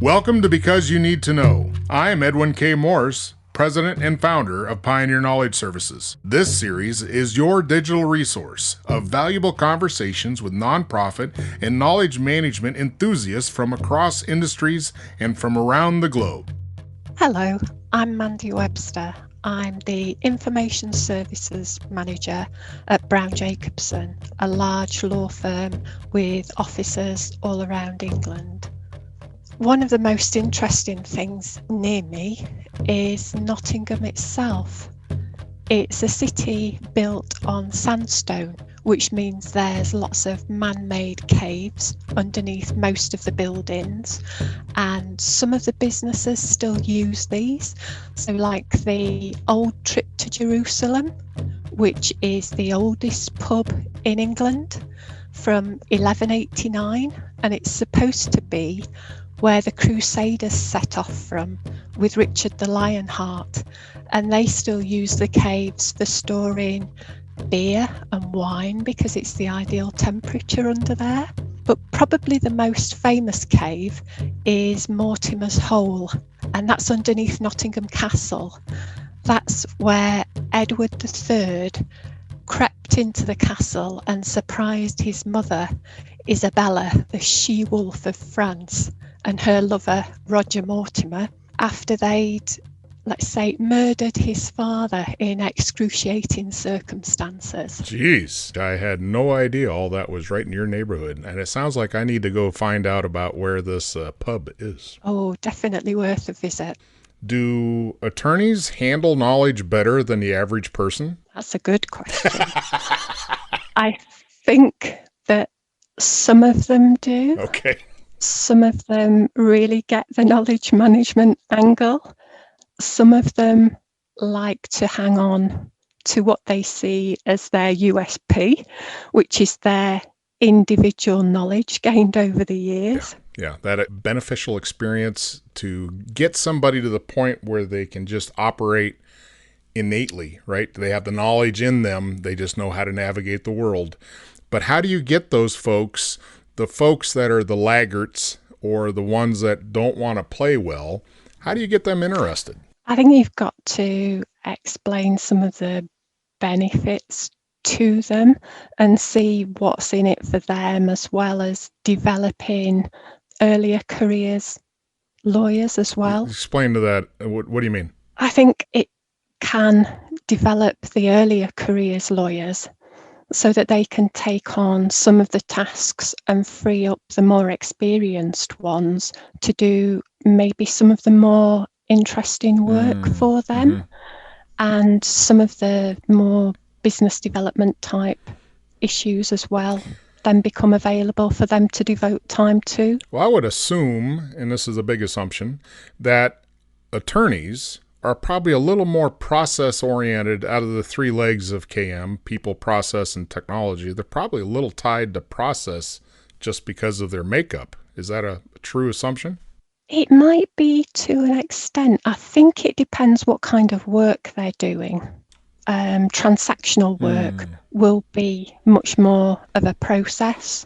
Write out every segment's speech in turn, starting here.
Welcome to Because You Need to Know. I'm Edwin K. Morse, President and founder of Pioneer Knowledge Services. This series is your digital resource of valuable conversations with nonprofit and knowledge management enthusiasts from across industries and from around the globe. Hello, I'm Mandy Webster. I'm the Information Services Manager at Brown Jacobson, a large law firm with offices all around England. One of the most interesting things near me is Nottingham itself. It's a city built on sandstone, which means there's lots of man-made caves underneath most of the buildings, and some of the businesses still use these. So like the Old Trip to Jerusalem, which is the oldest pub in England from 1189, and it's supposed to be where the Crusaders set off from with Richard the Lionheart, and they still use the caves for storing beer and wine because it's the ideal temperature under there. But probably the most famous cave is Mortimer's Hole, and that's underneath Nottingham Castle. That's where Edward III crept into the castle and surprised his mother, Isabella, the she-wolf of France, and her lover, Roger Mortimer, after they'd, let's say, murdered his father in excruciating circumstances. Jeez, I had no idea all that was right in your neighborhood. And it sounds like I need to go find out about where this pub is. Oh, definitely worth a visit. Do attorneys handle knowledge better than the average person? That's a good question. I think that some of them do. Okay. Some of them really get the knowledge management angle. Some of them like to hang on to what they see as their USP, which is their individual knowledge gained over the years. Yeah, that beneficial experience to get somebody to the point where they can just operate innately, right? They have the knowledge in them. They just know how to navigate the world. But how do you get those folks, the folks that are the laggards or the ones that don't want to play well, how do you get them interested? I think you've got to explain some of the benefits to them and see what's in it for them, as well as developing earlier careers lawyers as well. Explain to that. What do you mean? I think it can develop the earlier careers lawyers so that they can take on some of the tasks and free up the more experienced ones to do maybe some of the more interesting work for them, and some of the more business development type issues as well then become available for them to devote time to. Well, I would assume, and this is a big assumption, that attorneys are probably a little more process-oriented out of the three legs of KM, people, process, and technology. They're probably a little tied to process just because of their makeup. Is that a true assumption? It might be to an extent. I think it depends what kind of work they're doing. Transactional work will be much more of a process,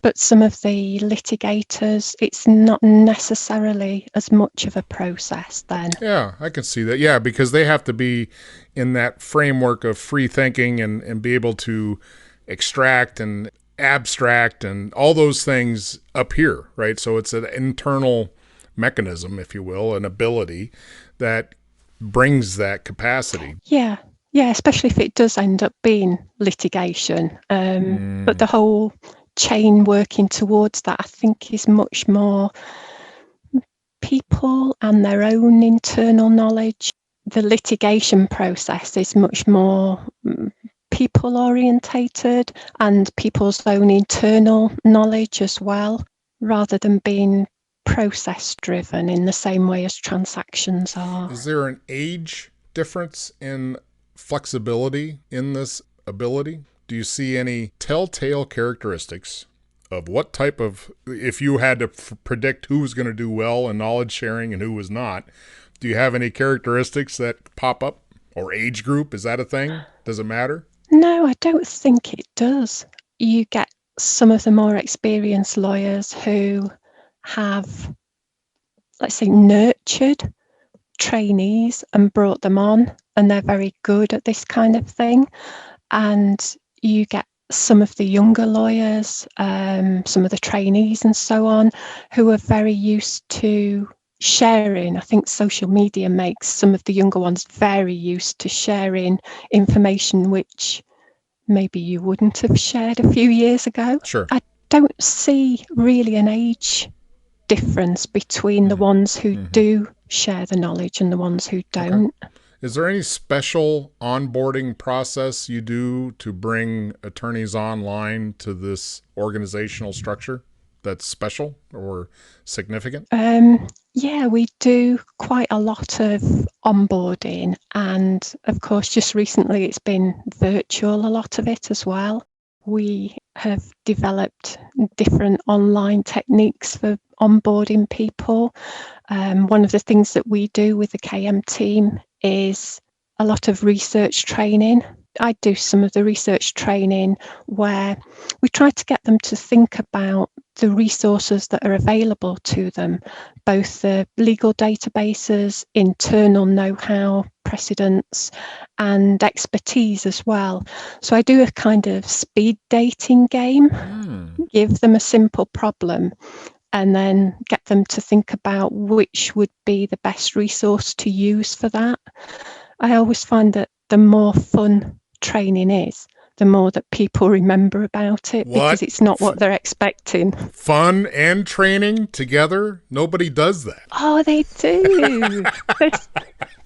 but some of the litigators, it's not necessarily as much of a process then. Yeah, I can see that. Yeah, because they have to be in that framework of free thinking and be able to extract and abstract and all those things up here, right? So it's an internal mechanism, if you will, an ability that brings that capacity. Yeah, especially if it does end up being litigation. But the whole chain working towards that, I think, is much more people and their own internal knowledge. The litigation process is much more people orientated and people's own internal knowledge as well, rather than being process driven in the same way as transactions are. Is there an age difference in flexibility in this ability? Do you see any telltale characteristics of what type of, if you had to predict who was going to do well in knowledge sharing and who was not, do you have any characteristics that pop up? Or age group? Is that a thing? Does it matter? No, I don't think it does. You get some of the more experienced lawyers who have let's say, nurtured trainees and brought them on, and they're very good at this kind of thing. And you get some of the younger lawyers, some of the trainees and so on, who are very used to sharing. I think social media makes some of the younger ones very used to sharing information which maybe you wouldn't have shared a few years ago. Sure. I don't see really an age difference between the ones who do share the knowledge and the ones who don't. Okay. Is there any special onboarding process you do to bring attorneys online to this organizational structure that's special or significant? Yeah, we do quite a lot of onboarding, and of course, just recently it's been virtual, a lot of it as well. We have developed different online techniques for onboarding people. One of the things that we do with the KM team is a lot of research training. I do some of the research training where we try to get them to think about the resources that are available to them, both the legal databases, internal know-how, precedents, and expertise as well. So I do a kind of speed dating game, give them a simple problem, and then get them to think about which would be the best resource to use for that. I always find that the more fun training is, the more that people remember about it, because it's not what they're expecting. Fun and training together? Nobody does that. Oh, they do.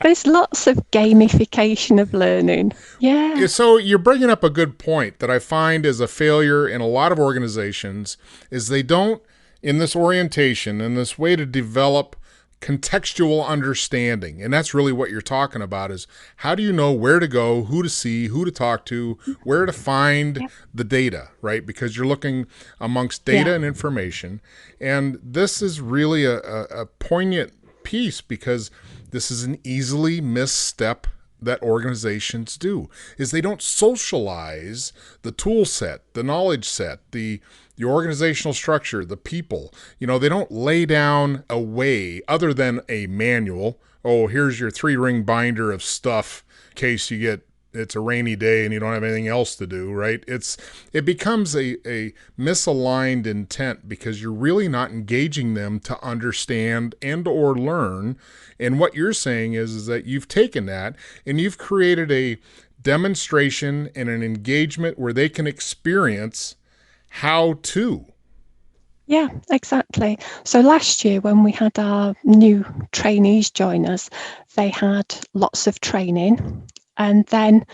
There's lots of gamification of learning. Yeah. So you're bringing up a good point that I find is a failure in a lot of organizations is they don't, in this orientation, in this way to develop contextual understanding. And that's really what you're talking about is how do you know where to go, who to see, who to talk to, where to find the data, right? Because you're looking amongst data and information. And this is really a poignant piece because this is an easily misstep that organizations do is they don't socialize the tool set, the knowledge set, the organizational structure, the people. You know, they don't lay down a way other than a manual. Oh, here's your 3-ring binder of stuff in case it's a rainy day and you don't have anything else to do, right? It becomes a misaligned intent because you're really not engaging them to understand and or learn. And what you're saying is that you've taken that and you've created a demonstration and an engagement where they can experience how to. Yeah, exactly. So last year when we had our new trainees join us, they had lots of training. And then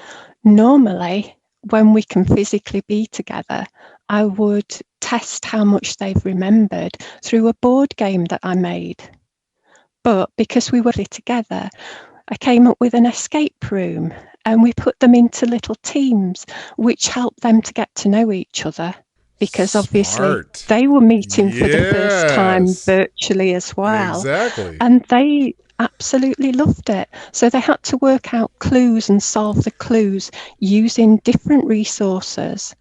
normally when we can physically be together, I would test how much they've remembered through a board game that I made. But because we were together, I came up with an escape room and we put them into little teams, which helped them to get to know each other. Because obviously they were meeting for the first time virtually as well. Exactly. And they absolutely loved it. So they had to work out clues and solve the clues using different resources.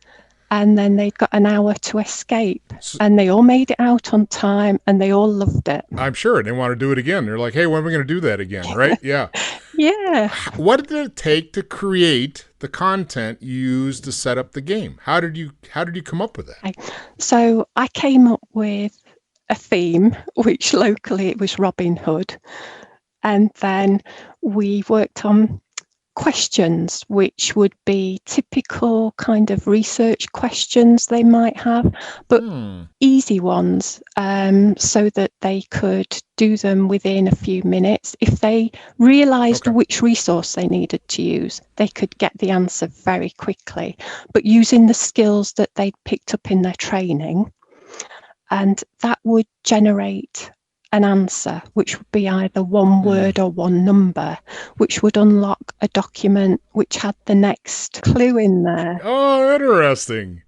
And then they got an hour to escape. And they all made it out on time and they all loved it. I'm sure. They want to do it again. They're like, hey, when are we going to do that again? Right? Yeah. Yeah. What did it take to create the content you used to set up the game? How did you come up with that? So I came up with a theme, which locally it was Robin Hood. And then we worked on questions, which would be typical kind of research questions they might have, but easy ones, so that they could do them within a few minutes. If they realised which resource they needed to use, they could get the answer very quickly, but using the skills that they'd picked up in their training. And that would generate an answer, which would be either one word or one number, which would unlock a document which had the next clue in there. Oh, interesting.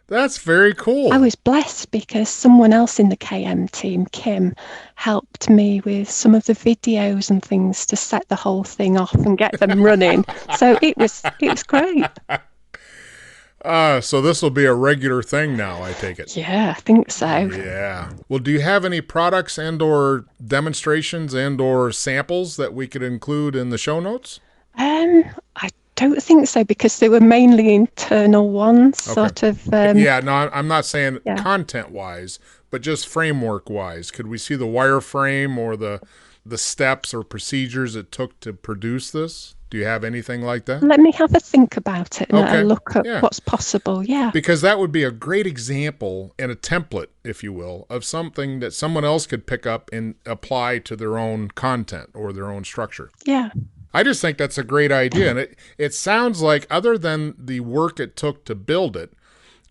That's very cool. I was blessed because someone else in the KM team, Kim, helped me with some of the videos and things to set the whole thing off and get them running. So it was great. So this will be a regular thing now, I take it. Yeah, I think so. Yeah. Well, do you have any products and or demonstrations and or samples that we could include in the show notes? I don't think so because they were mainly internal ones, Okay. sort of. Yeah, no, I'm not saying Yeah. content wise, but just framework wise. Could we see the wireframe or the steps or procedures it took to produce this? Do you have anything like that? Let me have a think about it and a Okay. look at Yeah. what's possible. Yeah. Because that would be a great example and a template, if you will, of something that someone else could pick up and apply to their own content or their own structure. Yeah. I just think that's a great idea. And it sounds like, other than the work it took to build it,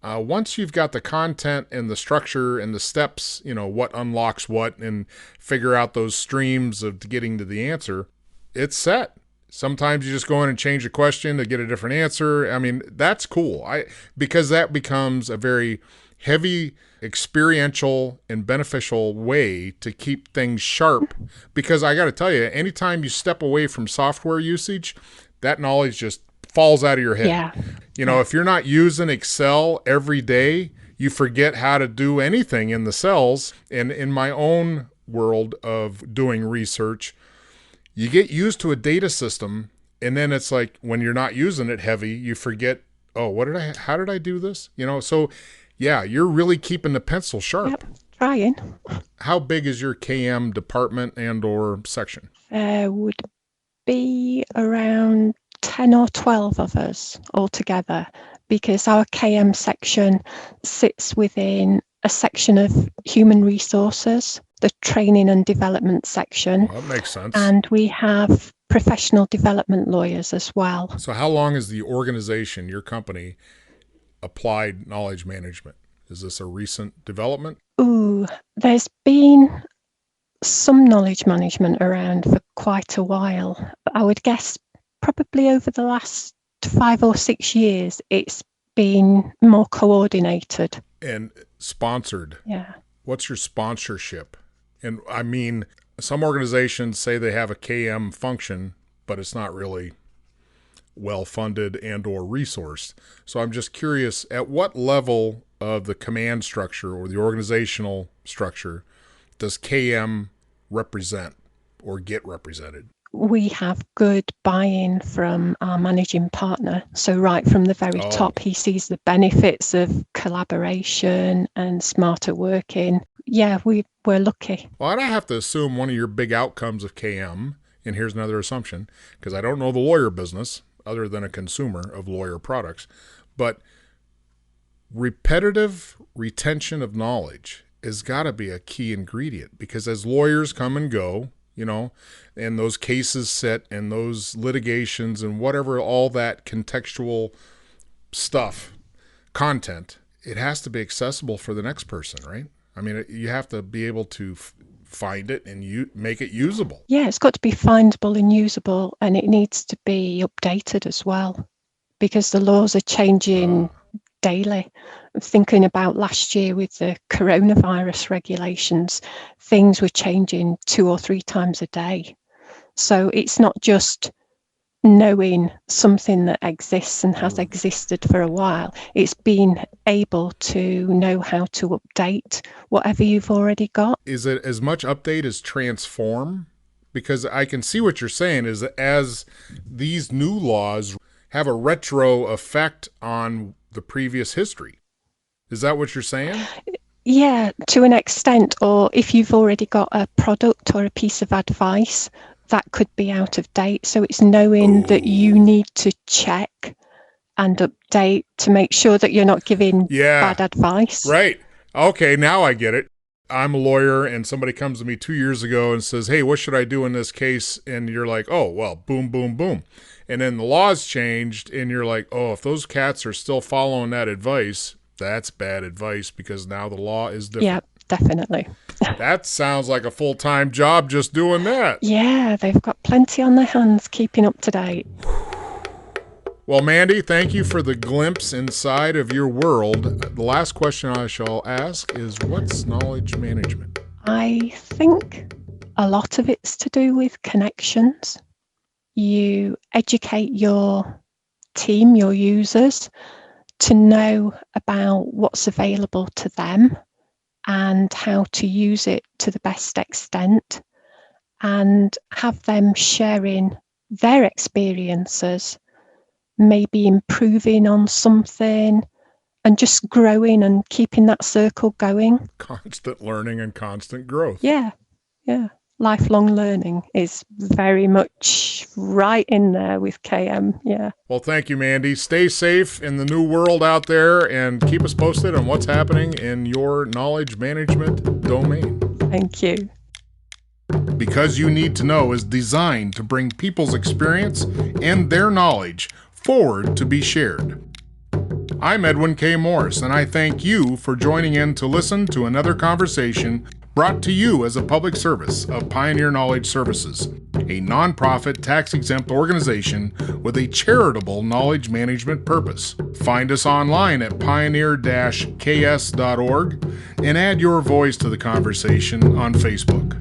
once you've got the content and the structure and the steps, what unlocks what, and figure out those streams of getting to the answer, it's set. Sometimes you just go in and change the question to get a different answer. I mean, that's cool. Because that becomes a very heavy, experiential, and beneficial way to keep things sharp. Because I got to tell you, anytime you step away from software usage, that knowledge just falls out of your head. Yeah. If you're not using Excel every day, you forget how to do anything in the cells. And in my own world of doing research, you get used to a data system, and then it's like when you're not using it heavy, you forget, oh, how did I do this? So yeah, you're really keeping the pencil sharp. Yep. Trying. How big is your KM department and or section? There would be around 10 or 12 of us altogether, because our KM section sits within a section of human resources, the training and development section. Well, that makes sense. And we have professional development lawyers as well. So how long has the organization, your company, applied knowledge management? Is this a recent development? There's been some knowledge management around for quite a while. I would guess probably over the last 5 or 6 years, it's been more coordinated. And sponsored. Yeah. What's your sponsorship? And I mean, some organizations say they have a KM function, but it's not really well-funded and or resourced. So I'm just curious, at what level of the command structure or the organizational structure does KM represent or get represented? We have good buy-in from our managing partner. So right from the very top, he sees the benefits of collaboration and smarter working. Yeah, we're lucky. Well, I have to assume one of your big outcomes of KM, and here's another assumption, because I don't know the lawyer business other than a consumer of lawyer products, but repetitive retention of knowledge has got to be a key ingredient, because as lawyers come and go, and those cases sit and those litigations and whatever, all that contextual stuff, content, it has to be accessible for the next person, right? I mean, you have to be able to find it and make it usable. Yeah, it's got to be findable and usable, and it needs to be updated as well, because the laws are changing daily. Thinking about last year with the coronavirus regulations, things were changing 2 or 3 times a day. So it's not just knowing something that exists and has existed for a while. It's being able to know how to update whatever you've already got. Is it as much update as transform? Because I can see what you're saying is that as these new laws have a retro effect on the previous history. Is that what you're saying? Yeah, to an extent. Or if you've already got a product or a piece of advice, that could be out of date. So it's knowing that you need to check and update to make sure that you're not giving bad advice. Right. Okay, now I get it. I'm a lawyer and somebody comes to me 2 years ago and says, hey, what should I do in this case? And you're like, oh, well, boom, boom, boom. And then the laws changed and you're like, oh, if those cats are still following that advice, that's bad advice because now the law is different. Yeah, definitely. That sounds like a full-time job just doing that. Yeah, they've got plenty on their hands keeping up to date. Well, Mandy, thank you for the glimpse inside of your world. The last question I shall ask is, what's knowledge management? I think a lot of it's to do with connections. You educate your team, your users, to know about what's available to them and how to use it to the best extent, and have them sharing their experiences, maybe improving on something and just growing and keeping that circle going. Constant learning and constant growth. Yeah. Lifelong learning is very much right in there with KM. Yeah. Well, thank you, Mandy. Stay safe in the new world out there and keep us posted on what's happening in your knowledge management domain. Thank you. Because You Need to Know is designed to bring people's experience and their knowledge forward to be shared. I'm Edwin K. Morris, and I thank you for joining in to listen to another conversation brought to you as a public service of Pioneer Knowledge Services, a nonprofit tax-exempt organization with a charitable knowledge management purpose. Find us online at pioneer-ks.org and add your voice to the conversation on Facebook.